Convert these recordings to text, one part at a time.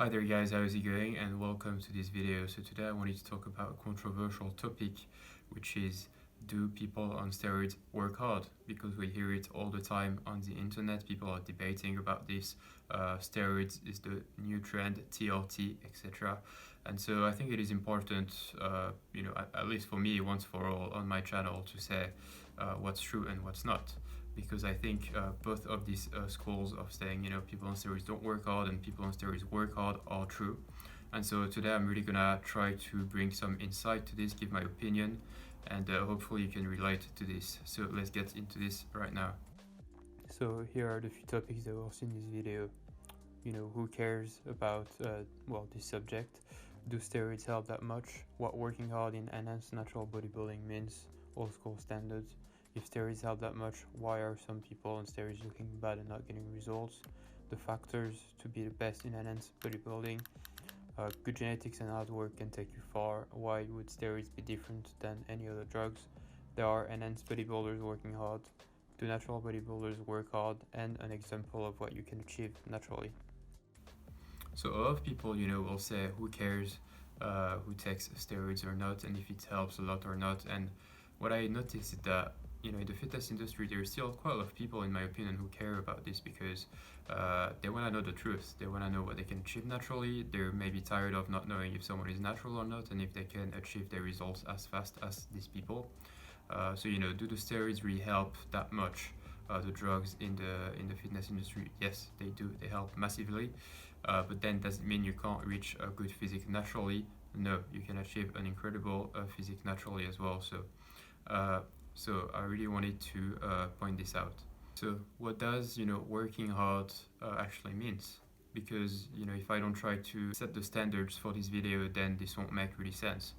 Hi there guys, how's it going, and welcome to this video. So today I wanted to talk about a controversial topic, which is, do people on steroids work hard? Because we hear it all the time on the internet. People are debating about this. Steroids is the new trend, TRT, etc. And so I think it is important, at least for me, once for all on my channel, to say what's true and what's not. Because I think both of these schools of saying, people on steroids don't work hard and people on steroids work hard are true. And so today I'm really gonna try to bring some insight to this, give my opinion, and hopefully you can relate to this. So let's get into this right now. So here are the few topics that we'll see in this video. Who cares about this subject? Do steroids help that much? What working hard in enhanced natural bodybuilding means, old school standards. If steroids help that much, why are some people on steroids looking bad and not getting results? The factors to be the best in enhanced bodybuilding. Good genetics and hard work can take you far. Why would steroids be different than any other drugs? There are enhanced bodybuilders working hard. Do natural bodybuilders work hard? And an example of what you can achieve naturally. So a lot of people, will say, who cares who takes steroids or not, and if it helps a lot or not. And what I noticed is that in the fitness industry, there's still quite a lot of people, in my opinion, who care about this because they want to know the truth. They want to know what they can achieve naturally. They're maybe tired of not knowing if someone is natural or not, and if they can achieve their results as fast as these people. So do the steroids really help that much? The drugs in the fitness industry, yes, they do. They help massively, but then does it mean you can't reach a good physique naturally? No, you can achieve an incredible physique naturally as well. So I really wanted to point this out. So what does working hard actually means? Because if I don't try to set the standards for this video, then this won't make really sense.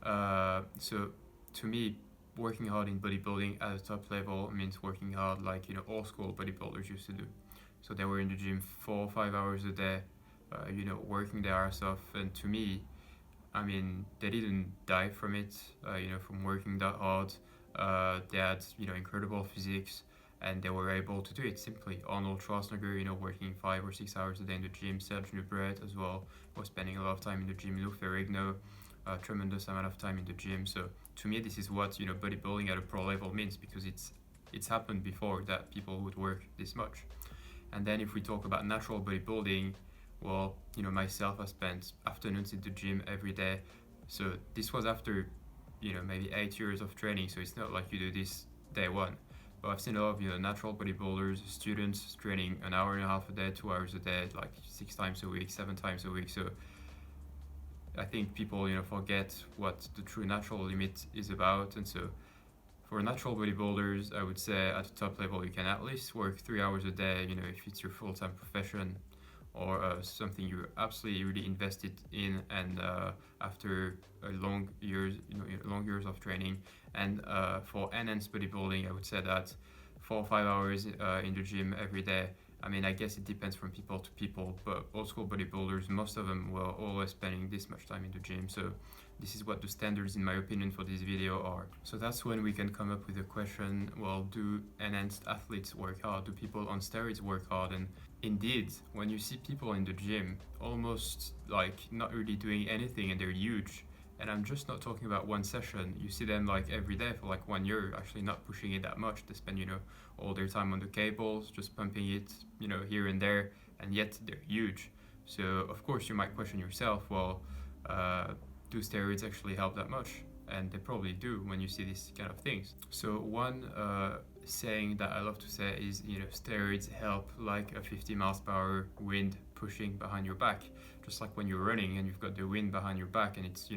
So to me, working hard in bodybuilding at a top level means working hard like old school bodybuilders used to do. So they were in the gym 4 or 5 hours a day, working their ass off. And to me, I mean, they didn't die from it, from working that hard. They had incredible physiques, and they were able to do it simply. Arnold Schwarzenegger, working 5 or 6 hours a day in the gym. Serge Nubret as well was spending a lot of time in the gym. Lou Ferrigno, a tremendous amount of time in the gym. So to me, this is what bodybuilding at a pro level means, because it's happened before that people would work this much. And then if we talk about natural bodybuilding, well, myself, I spent afternoons in the gym every day. So this was after maybe 8 years of training, so it's not like you do this day one. But I've seen a lot of natural bodybuilders, students training an hour and a half a day, 2 hours a day, like 6 times a week, 7 times a week. So I think people forget what the true natural limit is about. And so for natural bodybuilders, I would say at the top level you can at least work 3 hours a day, if it's your full-time profession, or something you're absolutely really invested in, and after long years of training. And for enhanced bodybuilding, I would say that 4 or 5 hours in the gym every day. I mean, I guess it depends from people to people, but old school bodybuilders, most of them were always spending this much time in the gym. So this is what the standards, in my opinion, for this video are. So that's when we can come up with the question, well, do enhanced athletes work hard? Do people on steroids work hard? And indeed, when you see people in the gym almost like not really doing anything, and they're huge, and I'm just not talking about one session, you see them like every day for like 1 year, actually not pushing it that much. They spend all their time on the cables, just pumping it here and there, and yet they're huge. So of course you might question yourself, well, do steroids actually help that much? And they probably do when you see these kind of things. So one saying that I love to say is, steroids help like a 50 miles per hour wind pushing behind your back. Just like when you're running and you've got the wind behind your back, and it's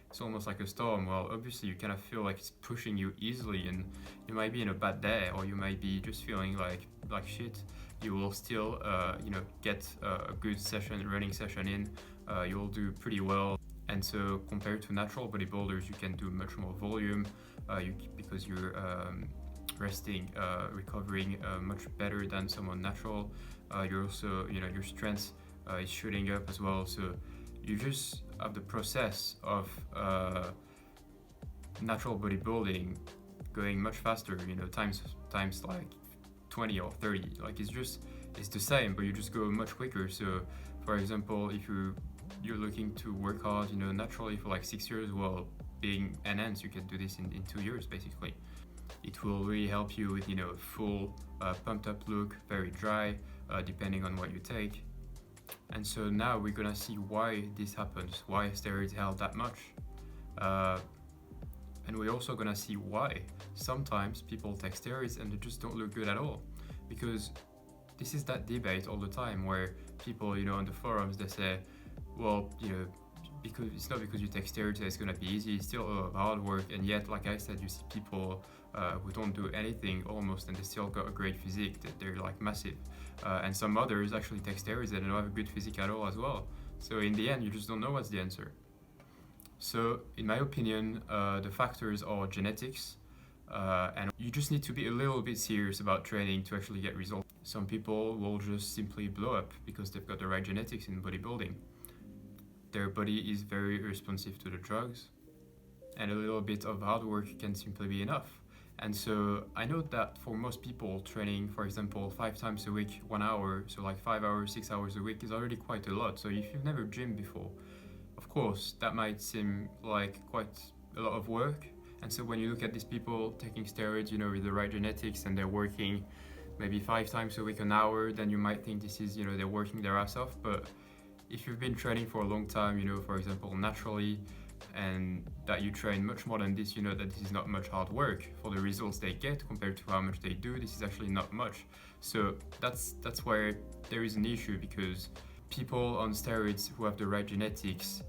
it's almost like a storm. Well, obviously you kind of feel like it's pushing you easily, and you might be in a bad day, or you might be just feeling like shit. You will still get a good running session in. You'll do pretty well. And so compared to natural bodybuilders, you can do much more volume because you're resting, recovering much better than someone natural. You're also, your strength is shooting up as well. So you just have the process of natural bodybuilding going much faster, times like 20 or 30. Like it's the same, but you just go much quicker. So For example, if you're looking to work hard, naturally for like 6 years, well, being enhanced, you can do this in 2 years basically. It will really help you with a full pumped up look, very dry, depending on what you take. And so now we're gonna see why this happens, why steroids help that much. And we're also gonna see why sometimes people take steroids and they just don't look good at all. Because this is that debate all the time where people, on the forums, they say, well, because it's not because you take steroids that it's gonna be easy, it's still a lot of hard work. And yet, like I said, you see people who don't do anything almost and they still got a great physique, that they're like massive. And some others actually take steroids and don't have a good physique at all as well. So in the end, you just don't know what's the answer. So in my opinion, the factors are genetics, and you just need to be a little bit serious about training to actually get results. Some people will just simply blow up because they've got the right genetics in bodybuilding. Their body is very responsive to the drugs, and a little bit of hard work can simply be enough. And so I know that for most people, training, for example, 5 times a week, 1 hour, so like 5 hours, 6 hours a week is already quite a lot. So if you've never gymmed before, of course, that might seem like quite a lot of work. And so when you look at these people taking steroids, with the right genetics and they're working maybe 5 times a week, an hour, then you might think this is, they're working their ass off. But if you've been training for a long time, for example, naturally, and that you train much more than this, that this is not much hard work. For the results they get compared to how much they do, this is actually not much. So that's where there is an issue, because people on steroids who have the right genetics,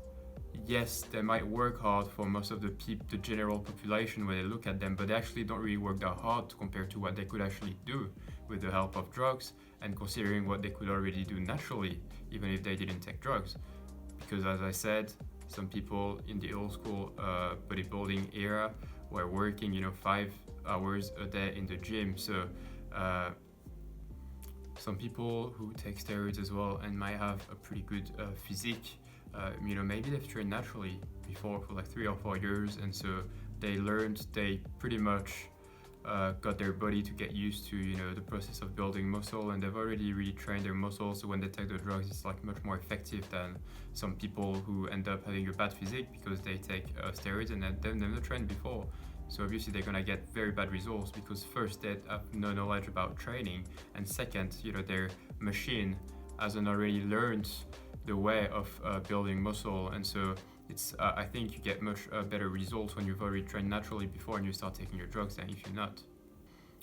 yes, they might work hard for most of the general population when they look at them, but they actually don't really work that hard compared to what they could actually do with the help of drugs, and considering what they could already do naturally, even if they didn't take drugs. Because as I said, some people in the old school bodybuilding era were working, 5 hours a day in the gym. So some people who take steroids as well and might have a pretty good physique, maybe they've trained naturally before for like 3 or 4 years, and so they pretty much got their body to get used to the process of building muscle, and they've already really trained their muscles. So when they take the drugs, it's like much more effective than some people who end up having a bad physique because they take steroids and they've never trained before. So obviously they're gonna get very bad results, because first, they have no knowledge about training, and second, their machine hasn't already learned the way of building muscle. And so it's I think you get much better results when you've already trained naturally before and you start taking your drugs than if you're not.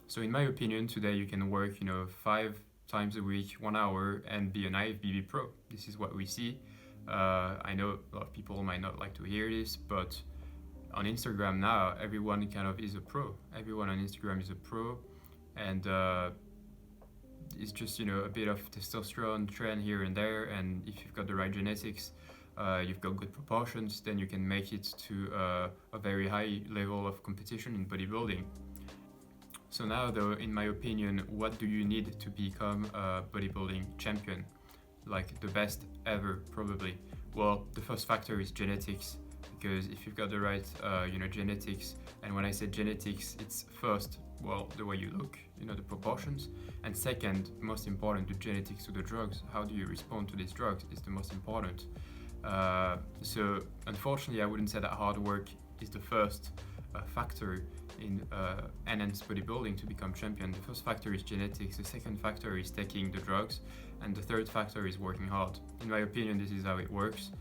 So in my opinion, today you can work 5 times a week, 1 hour, and be an IFBB pro. This is what we see. I know a lot of people might not like to hear this, but on Instagram now, everyone kind of is a pro. Everyone on Instagram is a pro, and it's just a bit of testosterone trend here and there. And if you've got the right genetics, you've got good proportions, then you can make it to a very high level of competition in bodybuilding. So now though, in my opinion, what do you need to become a bodybuilding champion? Like the best ever, probably. Well, the first factor is genetics, because if you've got the right genetics, and when I say genetics, it's first, well, the way you look, the proportions, and second, most important, the genetics to the drugs. How do you respond to these drugs is the most important. So unfortunately, I wouldn't say that hard work is the first factor in enhanced bodybuilding to become champion. The first factor is genetics, the second factor is taking the drugs, and the third factor is working hard. In my opinion, this is how it works.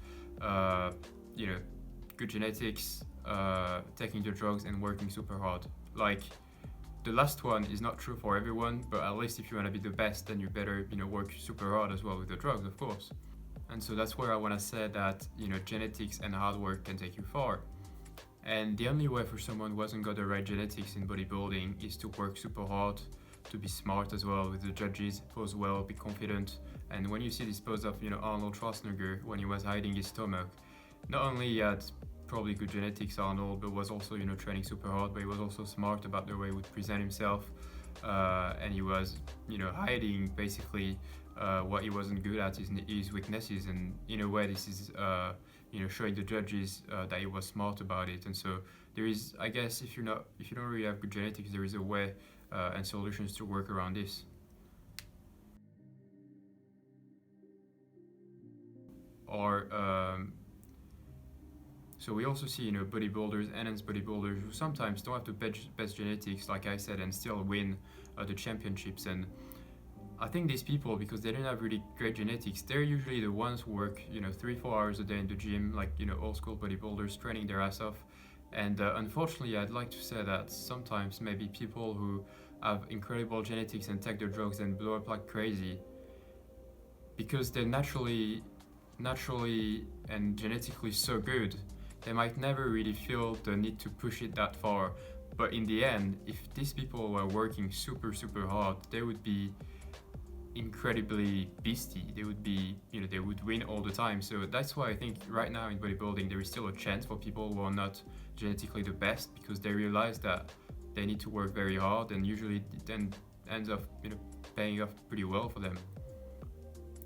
Good genetics, taking the drugs, and working super hard. Like, the last one is not true for everyone, but at least if you want to be the best, then you better work super hard as well with the drugs, of course. And so that's where I want to say that genetics and hard work can take you far. And the only way for someone who hasn't got the right genetics in bodybuilding is to work super hard, to be smart as well with the judges, pose well, be confident. And when you see this pose of Arnold Schwarzenegger when he was hiding his stomach, not only he had probably good genetics, Arnold, but was also training super hard, but he was also smart about the way he would present himself, and he was hiding basically what he wasn't good at, his weaknesses. And in a way, this is showing the judges that he was smart about it. And so there is, I guess, if you don't really have good genetics, there is a way and solutions to work around this. are so we also see, bodybuilders, enhanced bodybuilders who sometimes don't have the best genetics, like I said, and still win the championships. And I think these people, because they don't have really great genetics, they're usually the ones who work, 3-4 hours a day in the gym, like, old school bodybuilders training their ass off. And unfortunately, I'd like to say that sometimes maybe people who have incredible genetics and take their drugs and blow up like crazy, because they're naturally and genetically so good, they might never really feel the need to push it that far. But in the end, if these people were working super hard, they would be incredibly beastie. They would be, they would win all the time. So that's why I think right now in bodybuilding there is still a chance for people who are not genetically the best, because they realize that they need to work very hard, and usually it then ends up, paying off pretty well for them.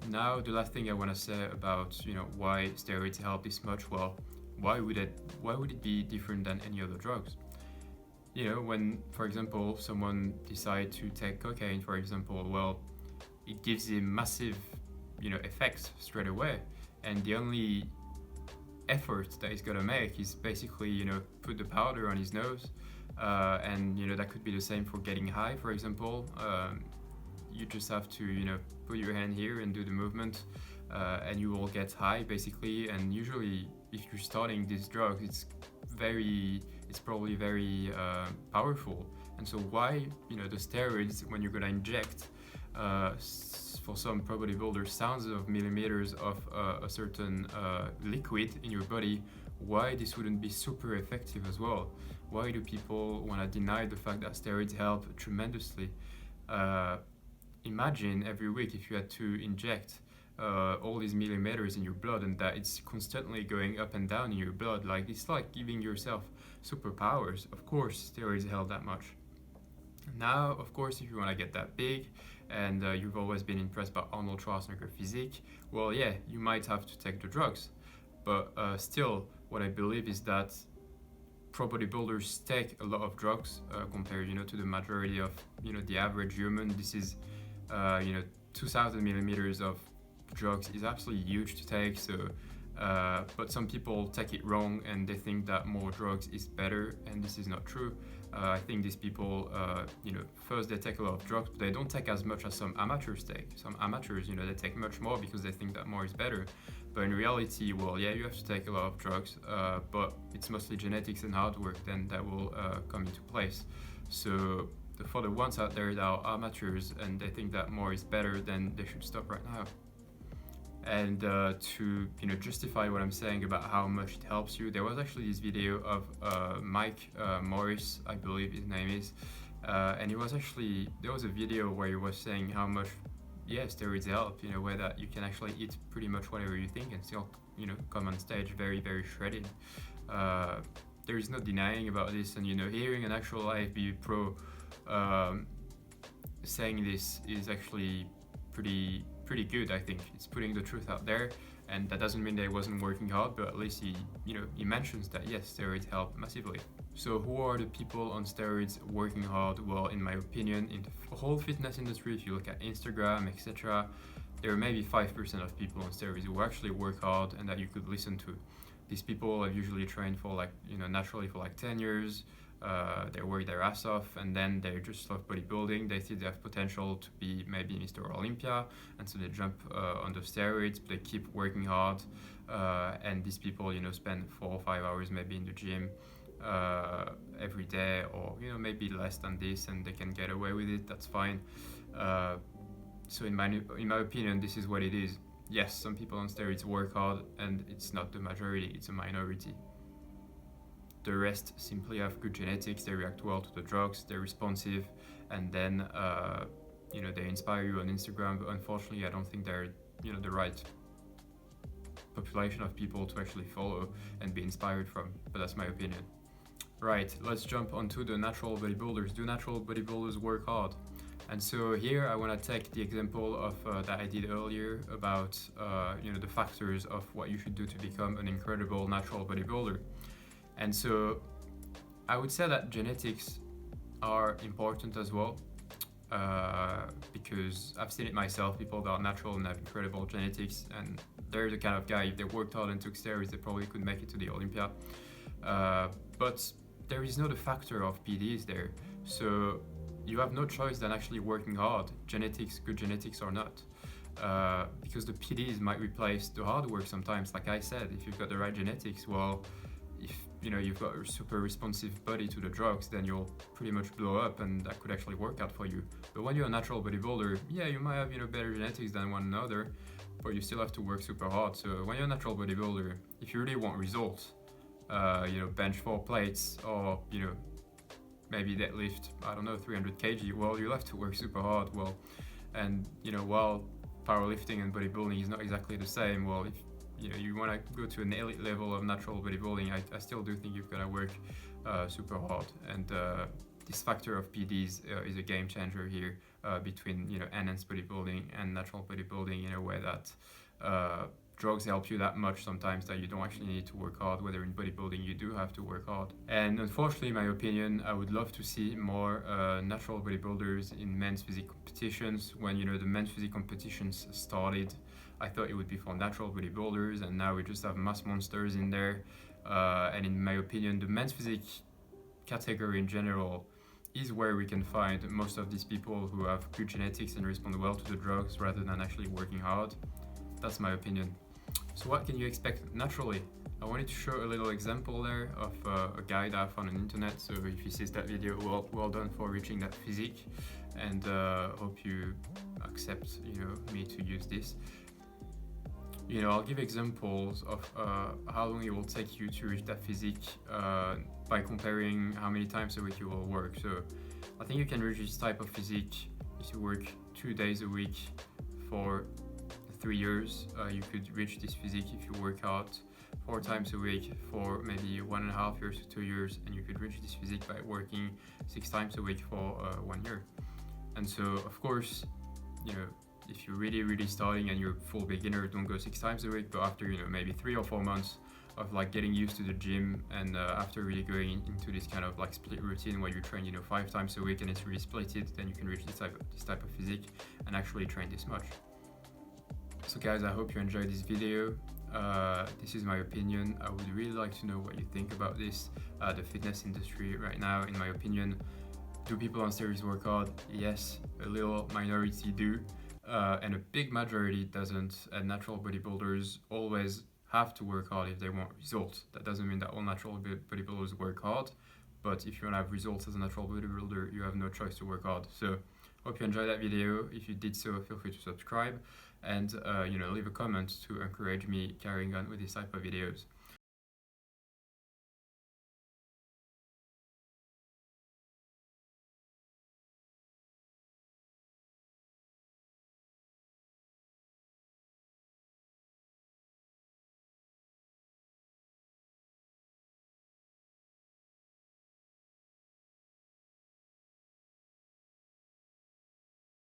Now, the last thing I want to say about, why steroids help this much. Well, why would it be different than any other drugs? When, for example, someone decides to take cocaine, for example, well, it gives him massive, effects straight away, and the only effort that he's gonna make is basically, put the powder on his nose, and that could be the same for getting high, for example. You just have to, put your hand here and do the movement, and you will get high basically. And usually, if you're starting this drug, it's probably very powerful. And so why, the steroids, when you're gonna inject for some pro bodybuilders thousands of millimeters of a certain liquid in your body, why this wouldn't be super effective as well? Why do people want to deny the fact that steroids help tremendously? Imagine every week if you had to inject all these millimeters in your blood, and that it's constantly going up and down in your blood. Like, it's like giving yourself superpowers. Of course, steroids help that much. Now, of course, if you want to get that big, and you've always been impressed by Arnold Schwarzenegger physique, well, yeah, you might have to take the drugs. But still, what I believe is that pro bodybuilders take a lot of drugs compared, to the majority of, the average human. This is, 2,000 millimeters of drugs is absolutely huge to take. So, but some people take it wrong, and they think that more drugs is better, and this is not true. I think these people, first they take a lot of drugs, but they don't take as much as some amateurs take. Some amateurs, they take much more because they think that more is better. But in reality, well, yeah, you have to take a lot of drugs, but it's mostly genetics and hard work then that will come into place. So for the ones out there that are amateurs and they think that more is better, then they should stop right now. And to justify what I'm saying about how much it helps you, there was actually this video of Mike Morris, I believe his name is, and there was a video where he was saying how much steroids help, where that you can actually eat pretty much whatever you think and still come on stage very shredded. There is no denying about this, and hearing an actual IFBB pro saying this is actually pretty good. I think it's putting the truth out there, and that doesn't mean that he wasn't working hard, but at least he mentions that yes, steroids help massively. So who are the people on steroids working hard? Well, in my opinion, in the whole fitness industry, if you look at Instagram, etc., there are maybe 5% of people on steroids who actually work hard and that you could listen to. These people have usually trained for naturally for 10 years. They work their ass off, and then they just love bodybuilding. They see they have potential to be maybe Mr. Olympia, and so they jump on the steroids. But they keep working hard, and these people, spend 4 or 5 hours maybe in the gym every day, or maybe less than this, and they can get away with it. That's fine. So in my opinion, this is what it is. Yes, some people on steroids work hard, and it's not the majority; it's a minority. The rest simply have good genetics, they react well to the drugs, they're responsive, and then they inspire you on Instagram. But unfortunately, I don't think they're the right population of people to actually follow and be inspired from. But that's my opinion. Right, let's jump onto the natural bodybuilders. Do natural bodybuilders work hard? And so here I want to take the example of that I did earlier about the factors of what you should do to become an incredible natural bodybuilder. And so I would say that genetics are important as well, because I've seen it myself. People that are natural and have incredible genetics, and they're the kind of guy, if they worked hard and took steroids, they probably could make it to the Olympia. But there is not a factor of PDs there. So you have no choice than actually working hard, genetics, good genetics or not. Because the PDs might replace the hard work sometimes. Like I said, if you've got the right genetics, well, if you've got a super responsive body to the drugs, then you'll pretty much blow up, and that could actually work out for you. But when you're a natural bodybuilder, yeah, you might have better genetics than one another, but you still have to work super hard. So when you're a natural bodybuilder, if you really want results, bench 4 plates, or maybe deadlift, I don't know, 300 kg, well, you'll have to work super hard. Well, and while powerlifting and bodybuilding is not exactly the same, well, if you want to go to an elite level of natural bodybuilding, I still do think you've got to work super hard. And this factor of PDs is a game changer here between enhanced bodybuilding and natural bodybuilding, in a way that drugs help you that much sometimes that you don't actually need to work hard, whether in bodybuilding you do have to work hard. And unfortunately, in my opinion, I would love to see more natural bodybuilders in men's physique competitions. When the men's physique competitions started, I thought it would be for natural bodybuilders, and now we just have mass monsters in there. And in my opinion, the men's physique category in general is where we can find most of these people who have good genetics and respond well to the drugs rather than actually working hard. That's my opinion. So what can you expect naturally? I wanted to show a little example there of a guy that I found on the internet. So if he sees that video, well done for reaching that physique, and hope you accept me to use this. I'll give examples of how long it will take you to reach that physique by comparing how many times a week you will work. So I think you can reach this type of physique if you work 2 days a week for 3 years. You could reach this physique if you work out 4 times a week for maybe 1.5 years to 2 years, and you could reach this physique by working 6 times a week for 1 year. And so, of course, if you're really starting and you're a full beginner, don't go 6 times a week. But after maybe 3 or 4 months of like getting used to the gym, and after really going into this kind of like split routine where you train 5 times a week and it's really splitted, then you can reach this type of physique and actually train this much. So guys, I hope you enjoyed this video. This is my opinion. I would really like to know what you think about this. The fitness industry right now, in my opinion, do people on steroids work hard? Yes, a little minority do. And a big majority doesn't, and natural bodybuilders always have to work hard if they want results. That doesn't mean that all natural bodybuilders work hard, but if you want to have results as a natural bodybuilder, you have no choice to work hard. So hope you enjoyed that video. If you did so, feel free to subscribe and leave a comment to encourage me carrying on with this type of videos.